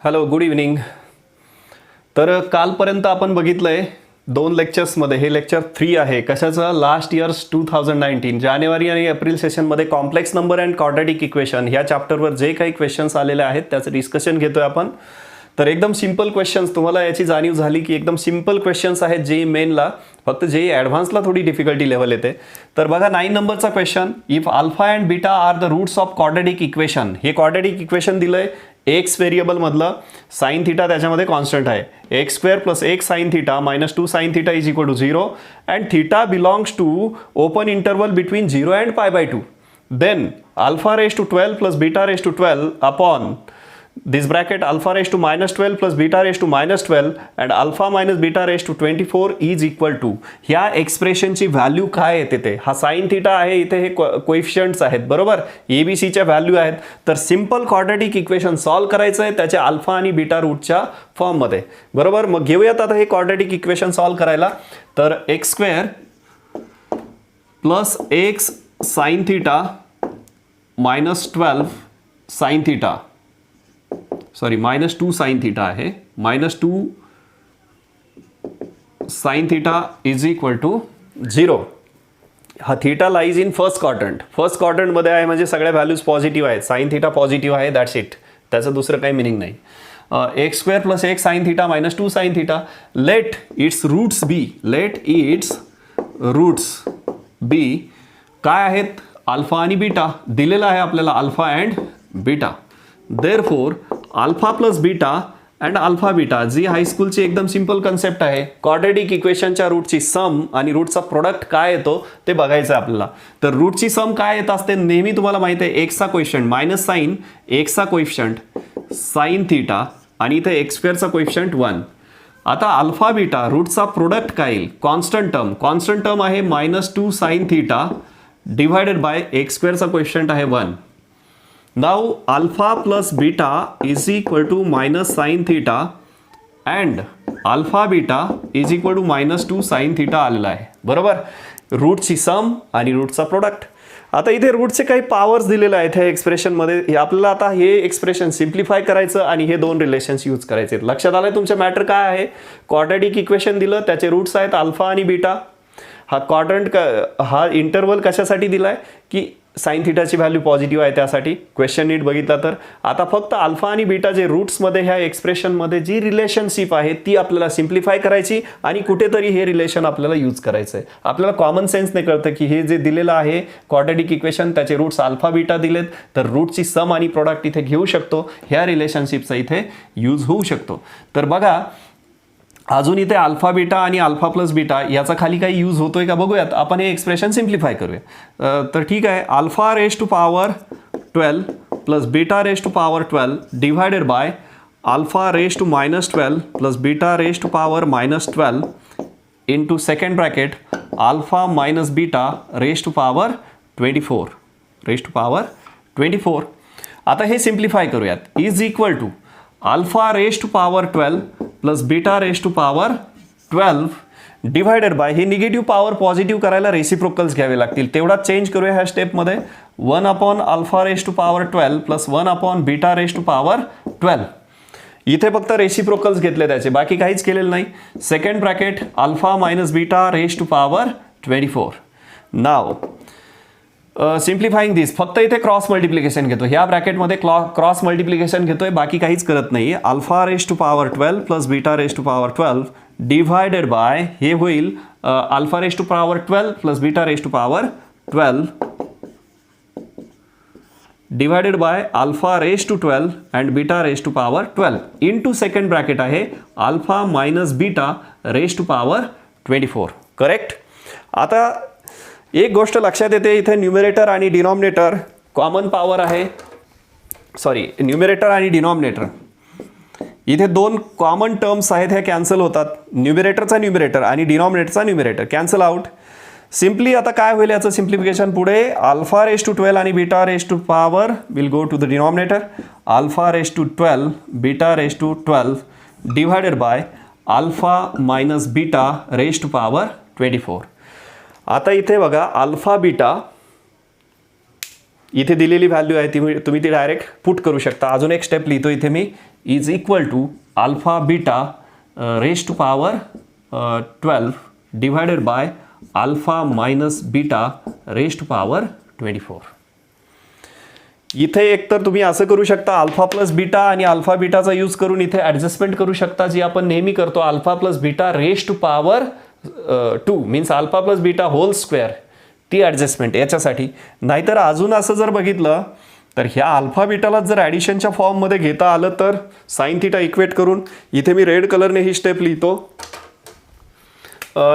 Hello, good evening. तर कालपर्यंत आपण बघितलं आहे 2 लेक्चर्समध्ये. हे लेक्चर 3 आहे. कशाचं? लास्ट इयर्स 2019 जानेवारी आणि एप्रिल सेशनमध्ये complex number and quadratic equation ह्या चॅप्टरवर जे काही क्वेश्चन्स आलेले आहेत त्याचं डिस्कशन घेतोय आपण. तर एकदम सिंपल क्वेश्चन्स, तुम्हाला याची जाणीव झाली की एकदम सिंपल क्वेश्चन्स आहेत जे मेनला. फक्त जे ॲडव्हान्सला थोडी डिफिकल्टी लेवल येते. तर बघा 9 नंबरचा question, if alpha and beta are the roots of quadratic equation. हे क्वाड्रॅटिक इक्वेशन दिलंय एक्स व्हेरिएबलमधलं. साइन थिटा त्याच्यामध्ये कॉन्स्टंट आहे. X square plus X sine theta minus 2 sine theta is equal to 0 and theta belongs to open interval between 0 and π/2. Then alpha raise to 12 plus beta raise to 12 upon this bracket alpha raised to minus 12 plus beta raised to minus 12 and alpha minus beta raised to 24 is equal to. ह्या एक्सप्रेशनची value काय येते ते? हा sign theta आहे, इथे हे कोएफिशियंट्स आहेत बरोबर, एबीसीच्या व्हॅल्यू आहेत. तर सिंपल क्वाड्रॅटिक इक्वेशन सॉल्व करायचं आहे त्याच्या अल्फा आणि बीटा रूटच्या फॉर्ममध्ये बरोबर. मग घेऊयात आता हे क्वाड्रॅटिक इक्वेशन सॉल्व करायला. तर X square plus X sine theta minus 12 sine theta, sorry minus 2 sine theta आहे, minus 2 sine theta is equal to 0. हा theta lies in first quadrant. First क्वाड्रंटमध्ये आहे म्हणजे सगळ्या व्हॅल्यूज पॉझिटिव्ह आहेत. साइन थिटा पॉझिटिव्ह आहे, दॅट्स इट. त्याचं दुसरं काही मिनिंग नाही. X square plus X sine theta minus 2 sine theta. Let its roots be, let its roots बी काय आहेत? अल्फा आणि बीटा दिलेला आहे आपल्याला, alpha and beta. Therefore alpha plus beta and alpha beta, जी हायस्कूलची एकदम सिंपल कन्सेप्ट आहे. क्वाड्रॅटिक इक्वेशनच्या रूटची सम आणि रूटचा प्रोडक्ट काय येतो ते बघायचं आहे आपल्याला. तर रूटची सम काय येत असते नेहमी तुम्हाला माहिती आहे, एक्सचा कोएफिशियंट मायनस साइन एक्सचा कोएफिशियंट साइन थिटा आणि इथे एक्स स्क्वेअरचा कोएफिशियंट 1. आता अल्फा बीटा रूटचा प्रोडक्ट काय येईल? Constant term. कॉन्स्टंट टर्म आहे minus 2 sine theta divided by X स्क्वेअरचा कोएफिशियंट आहे 1. Now alpha plus beta is equal to minus sin theta and alpha beta is equal to minus 2 sin theta आलेला आहे बरोबर. रूटची सम आणि रूटचा product. आता इथे रूटचे काही पॉवर्स दिलेले आहेत ह्या एक्सप्रेशनमध्ये. आपल्याला आता हे एक्सप्रेशन सिम्प्लिफाय करायचं आणि हे दोन रिलेशन्स यूज करायचे. लक्षात आलंय तुमचं मॅटर काय आहे? क्वाड्रॅटिक इक्वेशन दिलं, त्याचे रूट्स आहेत अल्फा आणि बीटा. हा क्वाड्रंट हा इंटरवल कशासाठी दिलाय की साइन थिटाची व्हॅल्यू पॉझिटिव्ह आहे त्यासाठी. क्वेश्चन नीट बघितला तर आता फक्त अल्फा आणि बीटा जे रूट्समध्ये ह्या एक्सप्रेशनमध्ये जी रिलेशनशिप आहे ती आपल्याला सिम्प्लिफाय करायची आणि कुठेतरी हे रिलेशन आपल्याला यूज करायचं आहे. आपल्याला कॉमन सेन्सने कळतं की हे जे दिलेलं आहे क्वाड्रॅटिक इक्वेशन, त्याचे रूट्स अल्फा बीटा दिलेत, तर रूटची सम आणि प्रोडक्ट इथे घेऊ शकतो. ह्या रिलेशनशिपचा इथे यूज होऊ शकतो. तर बघा अजून इथे अल्फा बीटा आणि अल्फा प्लस बीटा याचा खाली काही यूज होतोय का बघूयात. आपण हे एक्सप्रेशन सिम्प्लिफाय करूया. तर ठीक आहे, alpha raise to power 12 plus beta raise to power 12 divided by alpha raise to minus 12 plus beta raise to power minus 12 into second bracket alpha minus beta raise to power 24 raise to power 24. आता हे simplify करूयात. Is equal to alpha raise to power 12 plus beta raise to power 12 divided by, हे negative power positive करायला reciprocals घ्यावे लागतील, तेवढा change करूया ह्या स्टेपमध्ये. 1 upon alpha raise to power 12 plus 1 upon beta raise to power 12. इथे फक्त रेसिप्रोकल्स घेतले त्याचे, बाकी काहीच केलेलं नाही. Second bracket alpha minus beta raise to power 24. Now simplifying this, फक्त इथे क्रॉस मल्टिप्लिकेशन घेतो, ह्या ब्रॅकेटमध्ये क्रॉस मल्टिप्लिकेशन घेतोय, बाकी काहीच करत नाही. Alpha raise to power 12 plus beta raise to power 12 divided by, हे होईल alpha raise to power 12 plus beta raise to power 12 divided by alpha raise to 12 and beta raise to power 12 into second bracket आहे alpha minus beta raise to power 24. Correct. आता एक गोष्ट लक्षात येते, इथे numerator आणि डिनॉमिनेटर कॉमन पॉवर आहे, sorry numerator आणि डिनॉमिनेटर इथे दोन कॉमन टर्म्स आहेत, ह्या कॅन्सल होतात. न्यूमरेटरचा न्यूमरेटर आणि डिनॉमिनेटरचा न्यूमरेटर कॅन्सल आउट. सिम्पली आता काय होईल याचं सिम्प्लिफिकेशन पुढे, अल्फा रेज टू 12 आणि beta raise to power will go to the denominator. Alpha raise to 12 beta raise to 12 divided by alpha minus beta raise to power 24. आता इथे बघा alpha beta इथे दिलेली व्हॅल्यू आहे, तुम्ही ती डायरेक्ट पुट करू शकता. अजून एक स्टेप लिहितो इथे मी, is equal to alpha beta raise to power 12 divided by alpha minus beta raise to power 24. इथे एकतर तुम्ही असं करू शकता अल्फा प्लस बीटा आणि अल्फा बीटाचा यूज करून इथे ॲडजस्टमेंट करू शकता, जी आपण नेहमी करतो, alpha plus beta raise to power 2 means alpha plus beta whole square, ती ॲडजस्टमेंट याच्यासाठी. नाहीतर अजून असं जर बघितलं तर ह्या अल्फा बीटाला जर ॲडिशनच्या फॉर्ममध्ये घेता आलं तर साइन थिटा इक्वेट करून, इथे मी रेड कलरने ही स्टेप लिहितो,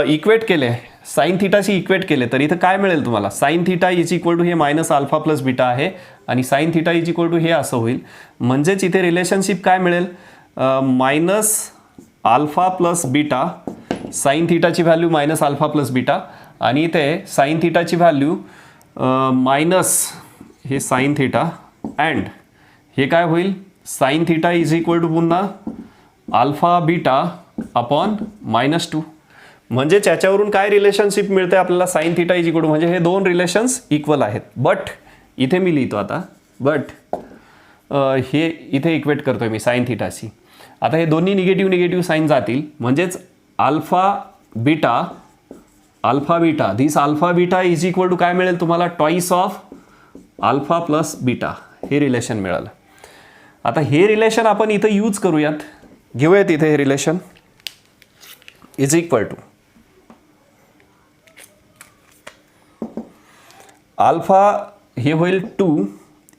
इक्वेट केले, साइन थिटाशी इक्वेट केले तर इथं काय मिळेल तुम्हाला, sine theta is equal to हे मायनस अल्फा प्लस बीटा आहे आणि sine theta is equal to हे असं होईल. म्हणजेच इथे रिलेशनशिप काय मिळेल, minus alpha plus beta, sine थिटाची value minus alpha plus beta आणि इथे साइन थिटाची व्हॅल्यू मायनस हे साइन थिटा अँड हे काय होईल, sign theta is equal to पुन्हा अल्फा बीटा अपॉन -2. म्हणजे याच्यावरून काय रिलेशनशिप मिळते आपल्याला, sine theta is equal to, म्हणजे हे दोन रिलेशन्स इक्वल आहेत. बट इथे मी लिहितो आता, बट हे इथे इक्वेट करतोय मी साइन थिटाशी. आता हे दोन्ही निगेटिव्ह साइन जातील, म्हणजेच alpha beta this alpha beta is equal to काय मिळेल तुम्हाला, twice of alpha plus beta, हे रिलेशन मिळालं. आता हे रिलेशन आपण इथं यूज करूयात, घेऊयात इथे हे relation, is equal to alpha, हे होईल 2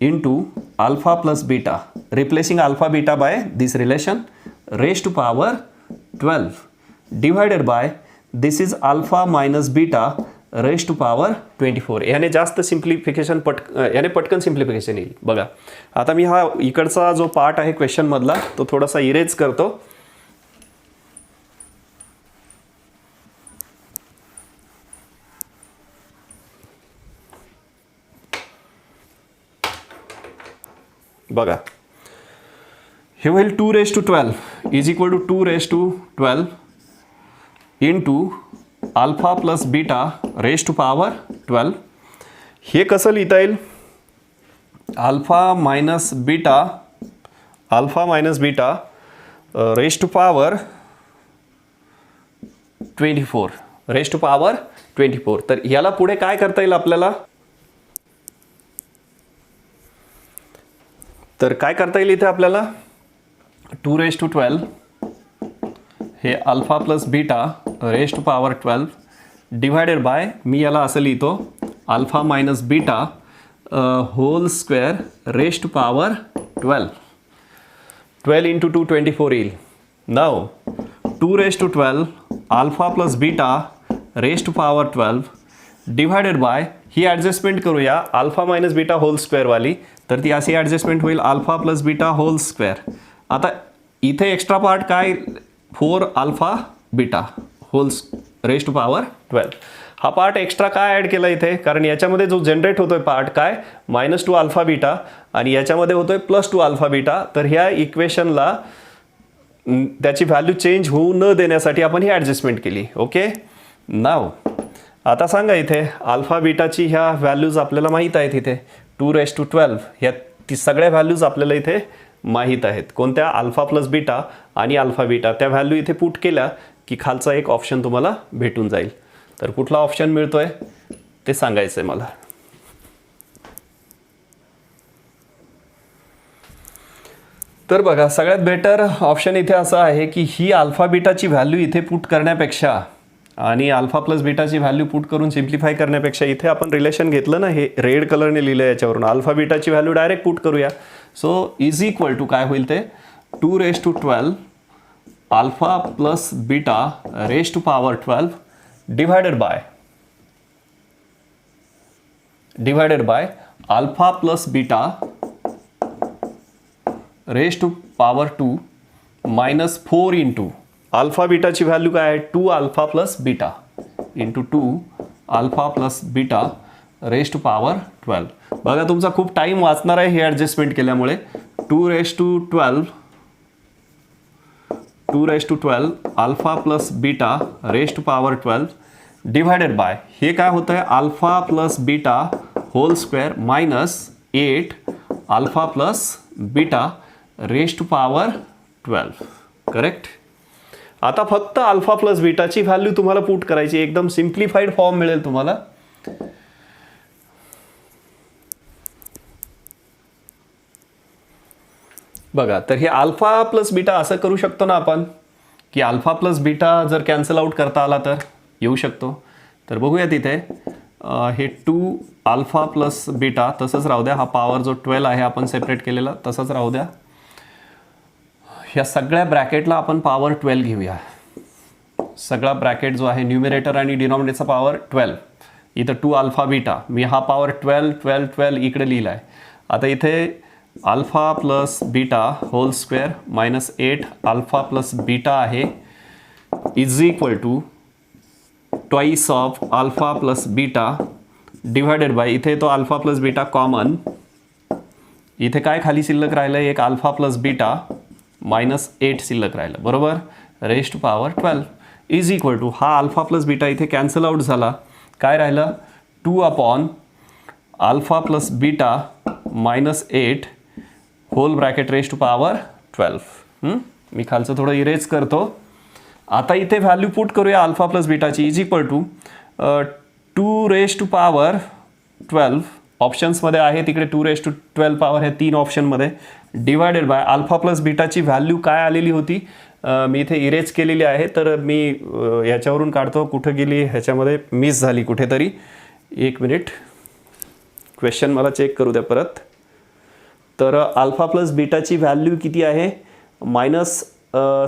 into alpha plus beta, replacing alpha beta by this relation raise to power 12 divided by this is alpha minus beta raise to power 24. याने जास्त सिम्प्लिफिकेशन याने पटकन सिम्प्लिफिकेशन येईल. बघा आता मी हा इकडचा जो पार्ट आहे क्वेश्चनमधला तो थोडासा इरेज करतो. बघा हे होईल 2 raise to 12 is equal to 2 raise to 12 into alpha plus beta raise to power 12. हे कसं लिहिता येईल, alpha minus beta raise to power 24 raise to power 24. तर याला पुढे काय करता येईल आपल्याला, तर काय करता येईल इथे आपल्याला, 2 रेज टू 12 हे alpha plus beta raise to power 12 divided by, मी याला असं लिहितो, alpha minus beta whole square raise to power 12 into 2 24 येईल. Now 2 raise to 12 alpha plus beta raise to power 12 divided by, ही ॲडजस्टमेंट करूया alpha minus beta whole स्क्वेअरवाली, तर ती अशी ॲडजस्टमेंट होईल alpha plus beta whole square. आता इथे एक्स्ट्रा पार्ट काय, 4 alpha beta hole raise to power 12. हा पार्ट एक्स्ट्रा काय ॲड केला इथे, कारण याच्यामध्ये जो जनरेट होतोय पार्ट काय, -2 अल्फा बीटा आणि याच्यामध्ये होतोय +2 अल्फा बीटा. तर ह्या इक्वेशनला त्याची व्हॅल्यू चेंज होऊ न देण्यासाठी आपण ही ॲडजस्टमेंट केली. ओके, नाव आता सांगा इथे अल्फा बीटाची ह्या व्हॅल्यूज आपल्याला माहीत आहेत, इथे 2 रेज टू 12 ह्या ती सगळ्या व्हॅल्यूज आपल्याला इथे माहीत आहेत. कोणत्या, अल्फा प्लस बीटा आणि अल्फा बीटा, त्या व्हॅल्यू इथे पुट केल्या की खालचा एक ऑप्शन तुम्हाला भेटून जाईल. तर कुठला ऑप्शन मिळतोय ते सांगायचं आहे मला. तर बघा सगळ्यात बेटर ऑप्शन इथे असं आहे की ही अल्फा बीटाची व्हॅल्यू इथे पुट करण्यापेक्षा आणि अल्फा प्लस बीटाची व्हॅल्यू पुट करून सिम्प्लिफाय करण्यापेक्षा इथे आपण रिलेशन घेतलं ना, हे रेड कलरने लिहिलं याच्यावरून, अल्फा बीटाची व्हॅल्यू डायरेक्ट पुट करूया. सो इज इक्वल टू काय होईल ते 2 raise to 12 alpha plus beta raise to power 12 divided by alpha plus beta raise to power 2 -4 into alpha बीटाची व्हॅल्यू काय आहे, 2 alpha plus beta into 2 alpha plus beta raise to power 12. बघा तुमचा खूप time वाचणार आहे हे ॲडजस्टमेंट केल्यामुळे. 2 raise to 12 alpha plus beta raise to power 12 divided by, हे काय होतं आहे, alpha plus beta whole square -8 alpha plus beta raise to power 12. Correct. आता फक्त अल्फा प्लस बीटाची व्हॅल्यू तुम्हाला पुट करायची, एकदम सिम्प्लिफाईड फॉर्म मिळेल तुम्हाला. बघा, तर हे अल्फा प्लस बीटा असं करू शकतो ना आपण, की अल्फा प्लस बीटा जर कॅन्सल आउट करता आला तर येऊ शकतो. तर बघूया तिथे हे 2 अल्फा प्लस बीटा तसंच राहू द्या. हा पॉवर जो 12 आहे आपण सेपरेट केलेला तसंच राहू द्या. ह्या सगळ्या ब्रॅकेटला आपण पॉवर 12 घेऊया. सगळा ब्रॅकेट जो आहे न्यूमिरेटर आणि डिनॉमिनेटरचा पॉवर 12. इथं 2 अल्फा बीटा, मी हा पॉवर 12 12 12 इकडे लिहिला आहे. आता इथे alpha plus beta whole square minus 8 alpha plus beta आहे is equal to twice of alpha plus beta divided by, इथे तो अल्फा प्लस बीटा कॉमन, इथे काय खाली शिल्लक राहिलं, एक अल्फा प्लस बीटा मायनस 8 शिल्लक राहिलं, बरोबर, raise to power 12 is equal to, हा अल्फा प्लस बीटा इथे कॅन्सल आउट झाला, काय राहिलं 2 upon alpha plus beta minus 8 whole bracket raise to power 12. मी खालचं थोडं इरेज करतो. आता इथे व्हॅल्यू पुट करूया अल्फा प्लस बीटाची is equal to 2 raise to power 12 ऑप्शन्समध्ये आहे, तिकडे 2 रेज टू 12 पॉवर हे 3 ऑप्शनमध्ये डिवायडेड बाय अल्फा प्लस बीटाची व्हॅल्यू काय आलेली होती, मी इथे इरेज केलेली आहे, तर मी याच्यावरून काढतो, कुठं गेली ह्याच्यामध्ये मिस झाली कुठेतरी, 1 मिनिट, क्वेश्चन मला चेक करू द्या परत. तर अल्फा प्लस बीटाची व्हॅल्यू किती आहे, मायनस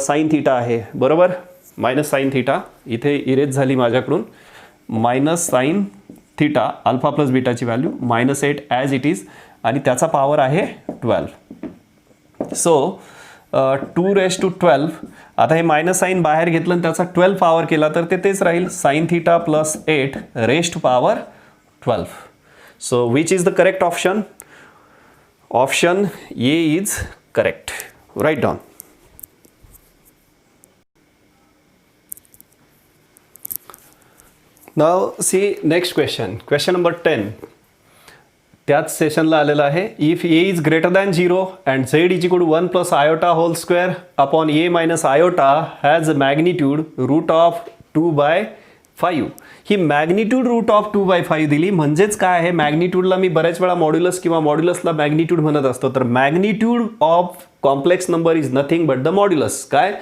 साइन थीटा आहे, बरोबर, मायनस साइन थीटा इथे इरेज झाली माझ्याकडून, minus sine theta alpha plus बीटाची व्हॅल्यू -8 ॲज इट इज आणि त्याचा पॉवर आहे 12. सो 2 रेज टू 12, आता हे मायनस साइन बाहेर घेतलं आणि त्याचा 12 पॉवर केला तर ते तेच राहील, sine theta plus 8 raise to power 12. So which is the correct option, option A is correct. Right down. Now see next question, question number 10 त्याच सेशनला आलेला आहे. If a is greater than 0 and z is equal to 1 plus iota whole square upon a minus iota has magnitude root of 2/5. ही magnitude root of 2/5 दिली, म्हणजेच काय आहे, मॅग्निट्यूडला मी बऱ्याच वेळा मॉड्युलस किंवा मॉड्युलसला मॅग्निट्यूड म्हणत असतो, तर magnitude of complex number is nothing but the modulus. काय,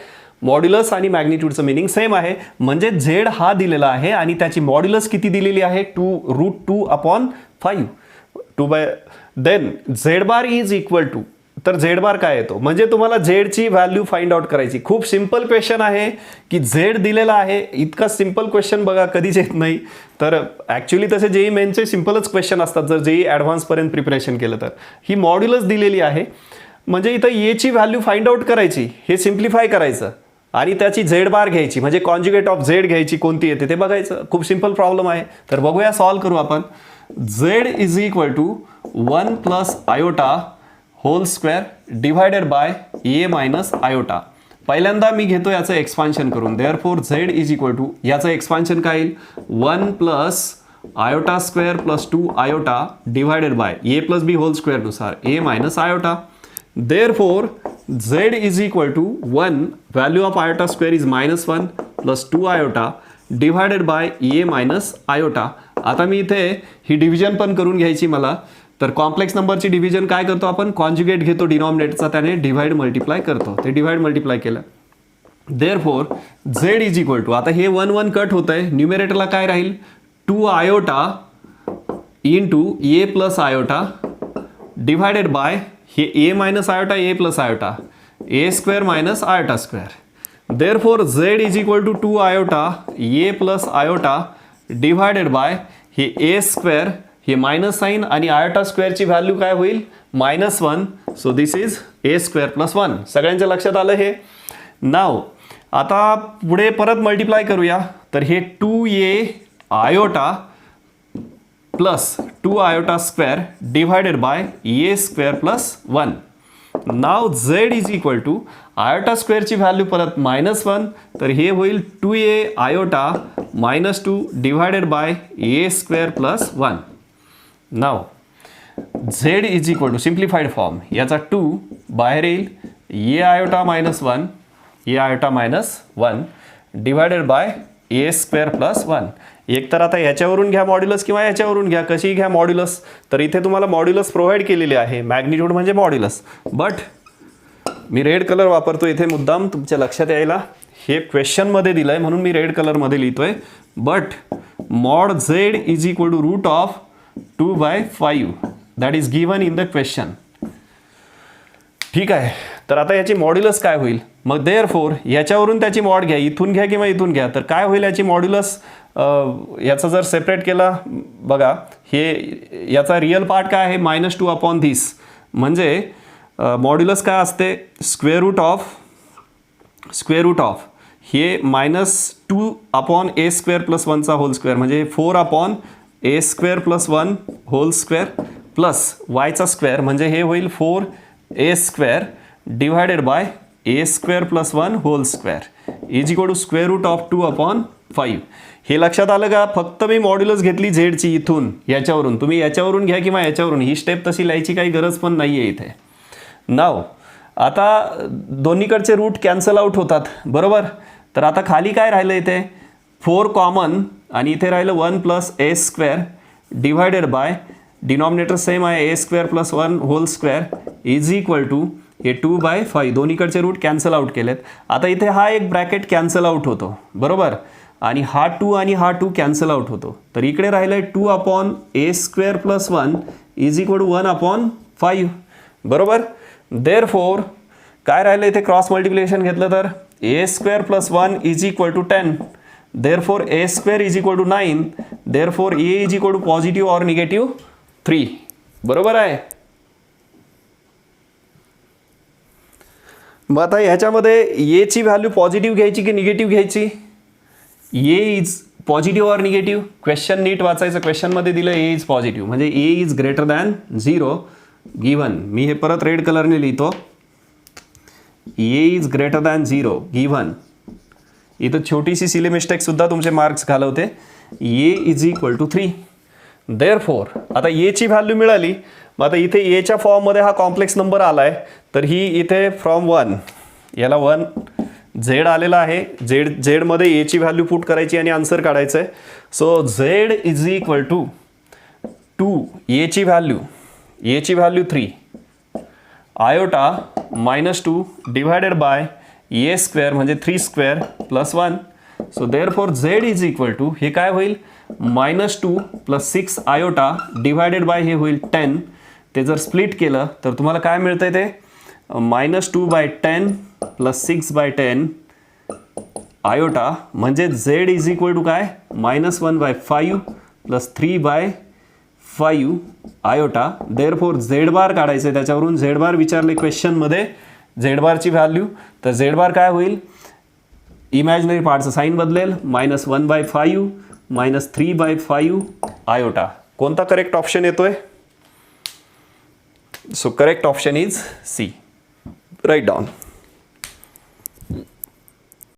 मॉड्युलस आणि मॅग्निट्यूडचं मिनिंग सेम आहे, म्हणजे झेड हा दिलेला आहे आणि त्याची मॉड्युलस किती दिलेली आहे, 2√2/5. Then z bar is equal to, तर झेड बार काय येतो, म्हणजे तुम्हाला झेडची व्हॅल्यू फाइंड आउट करायची. खूप सिंपल क्वेश्चन आहे की झेड दिलेला आहे, इतका सिंपल क्वेश्चन बघा कधीच येत नाही. तर ॲक्च्युली तसे जेई मेनचे सिंपलच क्वेश्चन असतात जर जेई ॲडव्हान्सपर्यंत प्रिपरेशन केलं तर. ही मॉड्युलस दिलेली आहे, म्हणजे इथं एची व्हॅल्यू फाइंड आउट करायची, हे सिम्प्लिफाय करायचं आणि त्याची झेड बार घ्यायची, म्हणजे कॉन्ज्युगेट ऑफ झेड घ्यायची, कोणती येते ते बघायचं. खूप सिंपल प्रॉब्लेम आहे, तर बघूया, सॉल्व करू आपण. Z is equal to 1 plus iota whole square divided by a minus iota. पहिल्यांदा मी घेतो याचं एक्सपान्शन करून, therefore z is equal to, याचं एक्सपान्शन काय येईल, 1 plus iota square plus 2 iota divided by a plus b whole square नुसार a minus iota. Therefore, z is equal to 1, value of iota square is -1 plus 2 iota divided by a minus iota. आता मी इथे ही division पण करून घ्यायची मला, तर complex नंबरची division काय करतो आपण, कॉन्ज्युगेट घेतो डिनॉमिनेटरचा, त्याने डिवाइड मल्टिप्लाय करतो, ते डिवाइड मल्टिप्लाय केलं. Therefore, z is equal to, आता हे 1 1 कट होत आहे, न्यूमरेटरला काय राहील 2 iota into a plus iota divided by हे a minus iota a plus iota a square minus iota square. Therefore z is equal to 2 iota a plus iota divided by हे a square, हे minus sine आणि iota स्क्वेअरची value काय होईल -1. So this is a square plus 1. सगळ्यांच्या लक्षात आलं हे. नाव आता पुढे परत मल्टिप्लाय करूया, तर हे 2a iota plus 2 iota square divided by a square plus 1. नाव z is equal to, iota स्क्वेअरची व्हॅल्यू परत -1, तर हे होईल 2a iota -2 divided by a square plus 1. नाव z is equal to simplified form, याचा 2 बाहेर येईल, a iota minus 1 a iota minus 1 divided by a square plus 1. एक तर आता याच्यावरून घ्या मॉड्युलस किंवा याच्यावरून घ्या, कशी घ्या मॉड्युलस. तर इथे तुम्हाला मॉड्युलस प्रोव्हाइड केलेले आहे, मॅग्निट्यूड म्हणजे modulus. But me red colour वापरतो इथे मुद्दाम तुमच्या लक्षात यायला. हे क्वेश्चनमध्ये दिलं आहे म्हणून मी रेड कलरमध्ये लिहितोय. But mod z is equal to root of 2/5 that is given in the question. ठीक आहे, तर आता याची मॉड्युलस काय होईल. मग देअरफॉर याच्यावरून त्याची मॉड घ्या, इथून घ्या किंवा इथून घ्या. तर काय होईल याची मॉड्युलस. याचा जर सेपरेट केला बघा, हे याचा रिअल पार्ट काय आहे -2/this. म्हणजे मॉड्युलस काय असते स्क्वेअर रूट ऑफ हे -2/a स्क्वेअर प्लस 1चा होल स्क्वेअर म्हणजे 4/a square plus 1 whole square plus वायचा स्क्वेअर म्हणजे हे होईल 4a square divided by a square plus 1 whole square is equal to square root of 2/5. हे लक्षात आलं का. फक्त मी मॉड्युलस घेतली झेडची इथून याच्यावरून, तुम्ही याच्यावरून घ्या किंवा याच्यावरून, ही स्टेप तशी लिहायची काही गरज पण नाही आहे इथे. नाव आता दोन्हीकडचे रूट कॅन्सल आउट होतात बरोबर. तर आता खाली काय राहिलं इथे 4 कॉमन आणि इथे राहिलं 1 plus a square divided by denominator same आहे a square plus 1 whole square is equal to हे 2/5. दोन्हीकडचे रूट कॅन्सल आउट केलेत. आता इथे हा एक ब्रॅकेट कॅन्सल आउट होतो बरोबर आणि हा 2 आणि हा 2 कॅन्सल आउट होतो. तर इकडे राहिलं 2/a square plus 1 is equal to 1/5 बरोबर. देअरफॉर काय राहिलं इथे क्रॉस मल्टिप्लिकेशन घेतलं तर a square plus 1 is equal to 10. Therefore a square is equal to 9. Therefore a is equal to positive or negative 3 बरोबर आहे. मग आता ह्याच्यामध्ये a ची व्हॅल्यू पॉझिटिव्ह घ्यायची की निगेटिव्ह घ्यायची. a is positive or negative. Question नीट वाचायचं. क्वेश्चनमध्ये दिलं a इज पॉझिटिव्ह म्हणजे a is greater than 0 given. मी हे परत रेड कलरने लिहितो. a is greater than 0 given. इथं छोटीशी सिली मिस्टेक सुद्धा तुमचे मार्क्स घालवते. a is equal to 3. Therefore आता a ची व्हॅल्यू मिळाली. मग आता इथे a च्या फॉर्ममध्ये हा कॉम्प्लेक्स नंबर आलाय तर ही इथे फ्रॉम 1 याला 1 झेड आलेला आहे. झेडमध्ये a ची व्हॅल्यू पुट करायची आणि आन्सर काढायचं आहे. So z is equal to 2 a ची value 3 iota -2 divided by a square म्हणजे 3 square plus 1. So therefore z is equal to हे काय होईल -2 प्लस 6 आयोटा डिवायडेड बाय हे होईल 10. ते जर स्प्लिट केलं तर तुम्हाला काय मिळतंय ते -2/10 प्लस 6/10 आयोटा म्हणजे झेड इज इक्वल टू काय -1/5 plus 3/5 iota. Therefore Z bar काढायचं त्याच्यावरून. झेड बार विचारले क्वेश्चनमध्ये झेड बारची व्हॅल्यू. तर झेड बार काय होईल इमॅजिनरी पार्टचं साईन बदलेल -1/5 -3/5 आयोटा. कोणता करेक्ट ऑप्शन येतोय. So correct option is C. Right down.